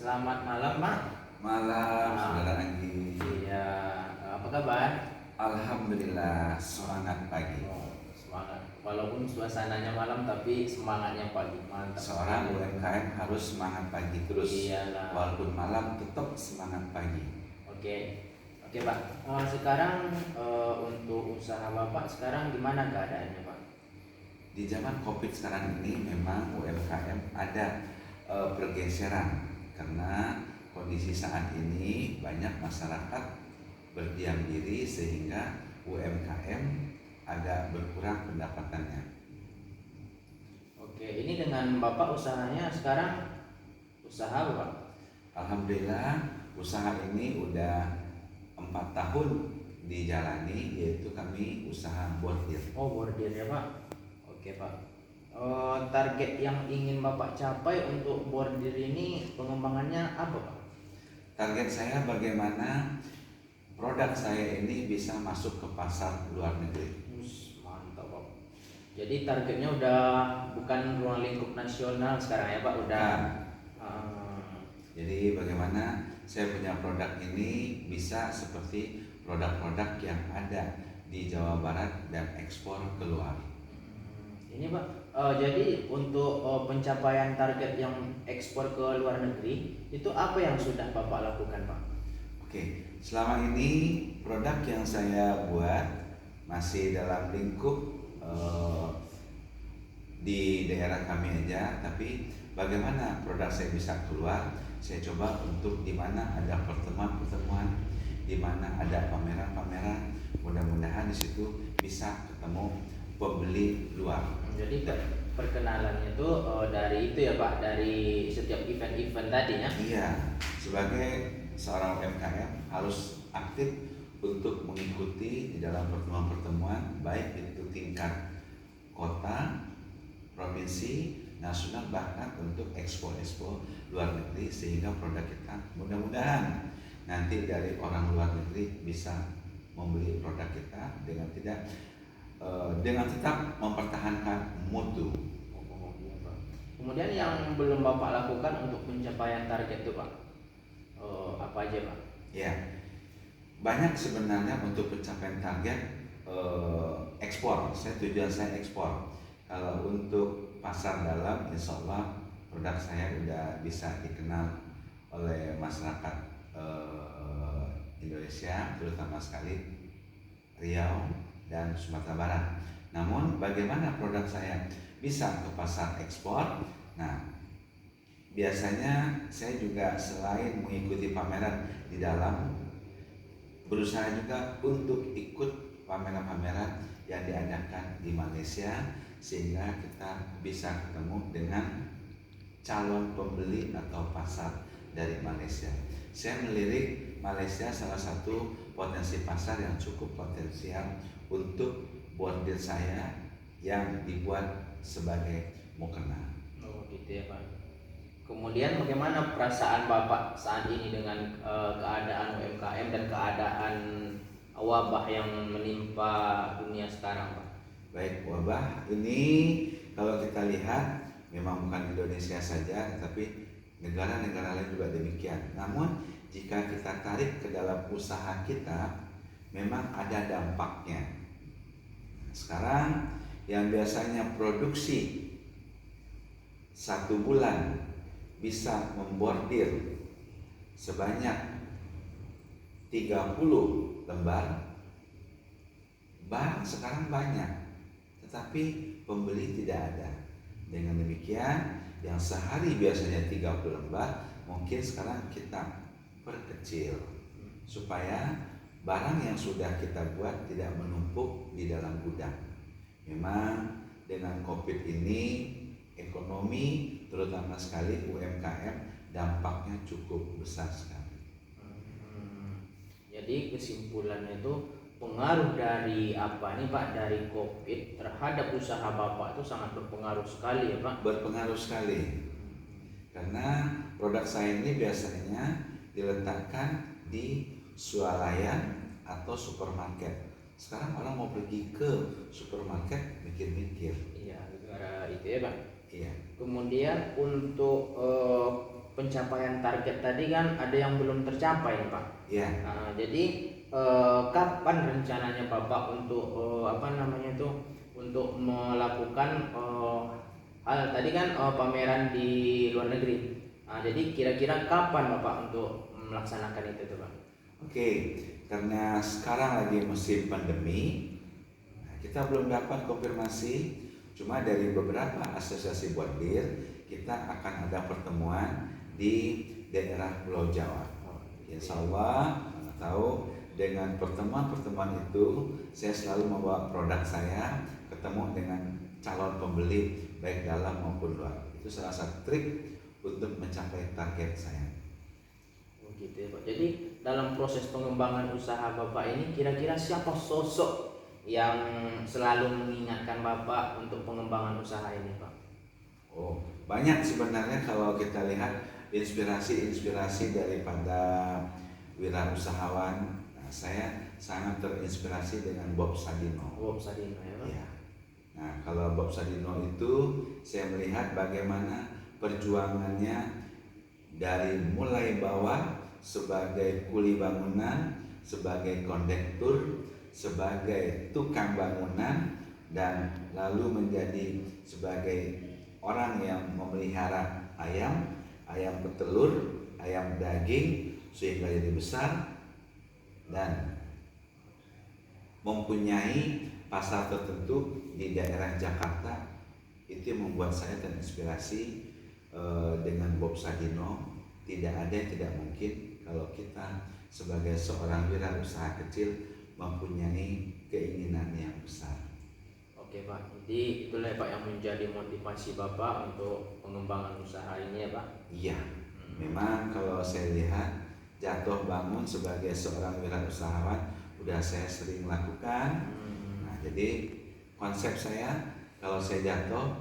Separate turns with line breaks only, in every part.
Selamat malam, Pak.
Malam, saudara Anggi.
Iya, apa kabar?
Alhamdulillah, semangat pagi.
Oh, semangat. Walaupun suasananya malam, tapi semangatnya pagi. Mantap.
Seorang UMKM harus semangat pagi terus.
Iyalah.
Walaupun malam tetap semangat pagi.
Oke, oke, Pak. Sekarang untuk usaha Bapak sekarang gimana keadaannya, Pak?
Di zaman COVID sekarang ini memang UMKM ada pergeseran karena kondisi saat ini banyak masyarakat berdiam diri sehingga UMKM agak berkurang pendapatannya.
Oke, ini dengan Bapak usahanya sekarang usaha apa, Pak?
Alhamdulillah usaha ini udah 4 tahun dijalani, yaitu kami usaha bordir.
Oh, bordir ya, Pak. Oke, Pak. Target yang ingin Bapak capai untuk bordir ini pengembangannya apa, Pak?
Target saya bagaimana produk saya ini bisa masuk ke pasar luar negeri.
Mantap, Pak. Jadi targetnya udah bukan ruang lingkup nasional sekarang ya, Pak, udah.
Jadi bagaimana saya punya produk ini bisa seperti produk-produk yang ada di Jawa Barat dan ekspor keluar.
Ini, Pak, jadi untuk pencapaian target yang ekspor ke luar negeri itu apa yang sudah Bapak lakukan, Pak?
Oke, selama ini produk yang saya buat masih dalam lingkup di daerah kami aja, tapi bagaimana produk saya bisa keluar, saya coba untuk di mana ada pertemuan-pertemuan, di mana ada pameran-pameran, mudah-mudahan di situ bisa ketemu pembeli luar.
Jadi perkenalannya itu dari itu ya, Pak, dari setiap event-event tadi ya?
Iya, sebagai seorang UMKM harus aktif untuk mengikuti di dalam pertemuan-pertemuan, baik itu tingkat kota, provinsi, nasional, bahkan untuk ekspor luar negeri, sehingga produk kita mudah-mudahan nanti dari orang luar negeri bisa membeli produk kita dengan tetap mempertahankan mutu.
Kemudian yang belum Bapak lakukan untuk pencapaian target itu, Pak, apa aja, Pak?
Ya, banyak sebenarnya untuk pencapaian target ekspor. Tujuan saya ekspor. Kalau untuk pasar dalam, insya Allah produk saya udah bisa dikenal oleh masyarakat Indonesia, terutama sekali Riau dan Sumatera Barat. Namun bagaimana produk saya bisa ke pasar ekspor? Nah, biasanya saya juga selain mengikuti pameran di dalam, berusaha juga untuk ikut pameran-pameran yang diadakan di Malaysia, sehingga kita bisa ketemu dengan calon pembeli atau pasar dari Malaysia. Saya melirik Malaysia salah satu potensi pasar yang cukup potensial untuk bordir saya yang dibuat sebagai mukena.
Oh, gitu ya, Pak. Kemudian bagaimana perasaan Bapak saat ini dengan keadaan UMKM dan keadaan wabah yang menimpa dunia sekarang, Pak?
Baik, wabah ini kalau kita lihat memang bukan Indonesia saja, tapi negara-negara lain juga demikian. Namun jika kita tarik ke dalam usaha kita, memang ada dampaknya. Sekarang yang biasanya produksi 1 bulan bisa membordir sebanyak 30 lembar, barang sekarang banyak, tetapi pembeli tidak ada. Dengan demikian, yang sehari biasanya 30 lembar, mungkin sekarang kita perkecil supaya barang yang sudah kita buat tidak menumpuk di dalam gudang. Memang dengan COVID ini ekonomi, terutama sekali UMKM, dampaknya cukup besar sekali.
Jadi kesimpulannya itu pengaruh dari apa nih, Pak, dari COVID terhadap usaha Bapak itu sangat berpengaruh sekali ya, Pak?
Berpengaruh sekali, karena produk saya ini biasanya diletakkan di swalayan atau supermarket. Sekarang orang mau pergi ke supermarket mikir-mikir.
Iya, negara itu ya, Pak.
Iya.
Kemudian untuk pencapaian target tadi kan ada yang belum tercapai nih, Pak.
Ya,
Jadi kapan rencananya Bapak untuk untuk melakukan hal tadi kan pameran di luar negeri. Jadi kira-kira kapan Bapak untuk melaksanakan itu tuh, Pak?
oke. Karena sekarang lagi musim pandemi, nah, kita belum dapat konfirmasi. Cuma dari beberapa asosiasi bordir, kita akan ada pertemuan di daerah Pulau Jawa. Insya Allah, tahu dengan pertemuan-pertemuan itu, saya selalu membawa produk saya ketemu dengan calon pembeli baik dalam maupun luar. Itu salah satu trik untuk mencapai target saya.
Gitu ya, Pak. Jadi dalam proses pengembangan usaha Bapak ini kira-kira siapa sosok yang selalu mengingatkan Bapak untuk pengembangan usaha ini, Pak?
Oh, banyak sebenarnya kalau kita lihat inspirasi-inspirasi daripada wirausahawan. Nah, saya sangat terinspirasi dengan Bob Sadino.
Bob Sadino ya, Pak?
Ya. Nah, kalau Bob Sadino itu saya melihat bagaimana perjuangannya dari mulai bawah sebagai kuli bangunan, sebagai kondektur, sebagai tukang bangunan, dan lalu menjadi sebagai orang yang memelihara ayam, ayam petelur, ayam daging sehingga jadi besar dan mempunyai pasar tertentu di daerah Jakarta. Itu yang membuat saya terinspirasi dengan Bob Sadino. Tidak ada yang tidak mungkin kalau kita sebagai seorang wirausaha kecil mempunyai keinginan yang besar.
Oke, Pak. Jadi itulah ya, Pak, yang menjadi motivasi Bapak untuk pengembangan usaha ini ya, Pak?
Iya, memang kalau saya lihat jatuh bangun sebagai seorang wirausahawan udah saya sering lakukan. Nah, jadi konsep saya kalau saya jatuh,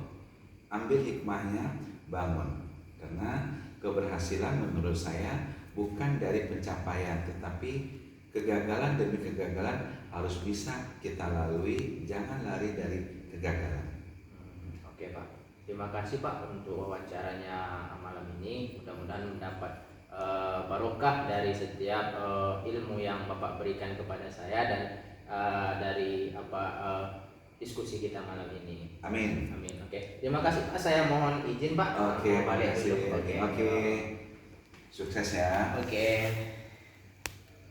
ambil hikmahnya, bangun. Karena keberhasilan menurut saya bukan dari pencapaian, tetapi kegagalan demi kegagalan harus bisa kita lalui, jangan lari dari kegagalan.
Oke, Pak. Terima kasih, Pak, untuk wawancaranya malam ini. Mudah-mudahan mendapat barokah dari setiap ilmu yang Bapak berikan kepada saya dan dari diskusi kita malam ini.
Amin.
Amin. Oke. Terima kasih, Pak. Saya mohon izin, Pak.
Oke,
Balik
makasih.
dulu.
Oke. Sukses ya.
Oke.